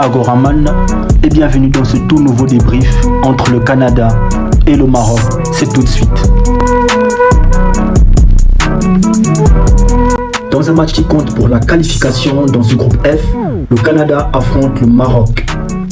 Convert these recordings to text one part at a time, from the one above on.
Agoraman et bienvenue dans ce tout nouveau débrief entre le Canada et le Maroc. C'est tout de suite. Dans un match qui compte pour la qualification dans ce groupe F, le Canada affronte le Maroc.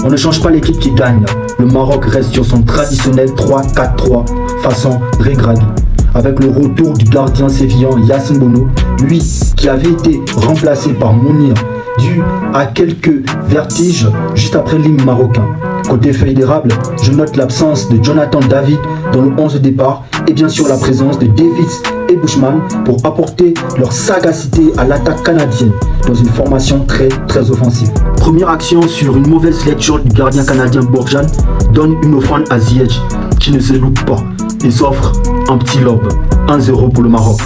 On ne change pas l'équipe qui gagne. Le Maroc reste sur son traditionnel 3-4-3 façon Regragui, avec le retour du gardien sévillan Yacine Bono, lui qui avait été remplacé par Mounir dû à quelques vertiges juste après l'hymne marocain. Côté fédérable, je note l'absence de Jonathan David dans le 11 de départ et bien sûr la présence de Davis et Bushman pour apporter leur sagacité à l'attaque canadienne dans une formation très offensive. Première action sur une mauvaise lecture du gardien canadien Bourjan donne une offrande à Ziyech qui ne se loupe pas et s'offre un petit lob. 1-0 pour le Maroc.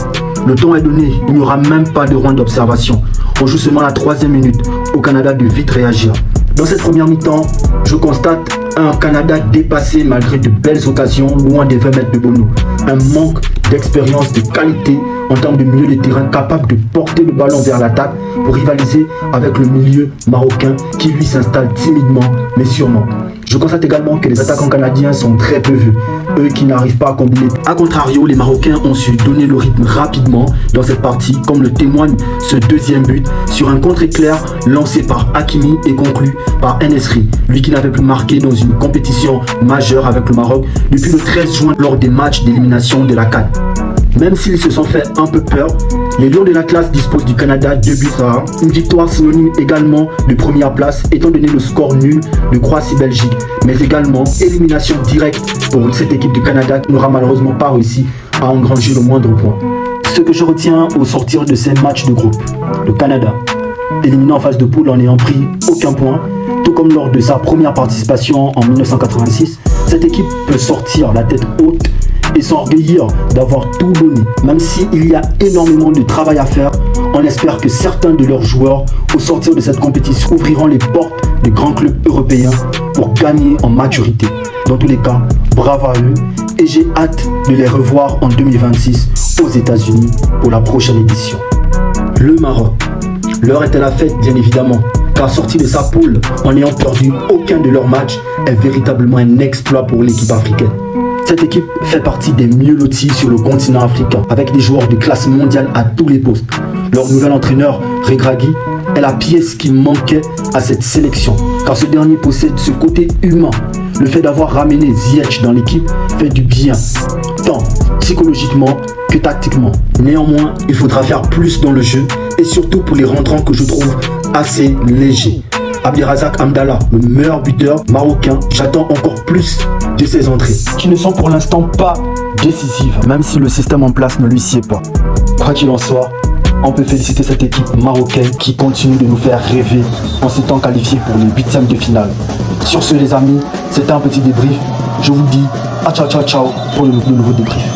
Le temps est donné, il n'y aura même pas de round d'observation. On joue seulement la 3e minute au Canada de vite réagir. Dans cette première mi-temps, je constate un Canada dépassé malgré de belles occasions loin des 20 mètres de Bono. Un manque d'expérience, de qualité en termes de milieu de terrain capable de porter le ballon vers l'attaque pour rivaliser avec le milieu marocain qui lui s'installe timidement mais sûrement. Je constate également que les attaquants canadiens sont très peu vus, eux qui n'arrivent pas à combiner. A contrario, les Marocains ont su donner le rythme rapidement dans cette partie, comme le témoigne ce deuxième but sur un contre-éclair lancé par Hakimi et conclu par Enesri, lui qui n'avait plus marqué dans une compétition majeure avec le Maroc depuis le 13 juin lors des matchs d'élimination de la CAN. Même s'ils se sont fait un peu peur, les Lions de l'Atlas disposent du Canada 2 buts à 1. Une victoire synonyme également de première place étant donné le score nul de Croatie-Belgique, mais également élimination directe pour cette équipe du Canada qui n'aura malheureusement pas réussi à engranger le moindre point. Ce que je retiens au sortir de ces matchs de groupe, le Canada, éliminé en phase de poule en n'ayant pris aucun point, tout comme lors de sa première participation en 1986, cette équipe peut sortir la tête haute et s'enorgueillir d'avoir tout donné. Même s'il y a énormément de travail à faire, on espère que certains de leurs joueurs, au sortir de cette compétition, ouvriront les portes des grands clubs européens pour gagner en maturité. Dans tous les cas, bravo à eux et j'ai hâte de les revoir en 2026 aux États-Unis pour la prochaine édition. Le Maroc. L'heure est à la fête, bien évidemment, car sorti de sa poule en n'ayant perdu aucun de leurs matchs est véritablement un exploit pour l'équipe africaine. Cette équipe fait partie des mieux lotis sur le continent africain, avec des joueurs de classe mondiale à tous les postes. Leur nouvel entraîneur, Regragui, est la pièce qui manquait à cette sélection, car ce dernier possède ce côté humain. Le fait d'avoir ramené Ziyech dans l'équipe fait du bien, tant psychologiquement que tactiquement. Néanmoins, il faudra faire plus dans le jeu, et surtout pour les rentrants que je trouve assez légers. Abdelrazak Hamdallah, le meilleur buteur marocain, j'attends encore plus de ses entrées, qui ne sont pour l'instant pas décisives, même si le système en place ne lui sied pas. Quoi qu'il en soit, on peut féliciter cette équipe marocaine qui continue de nous faire rêver en s'étant qualifiée pour les 8e de finale. Sur ce les amis, c'était un petit débrief. Je vous dis à ciao pour le nouveau débrief.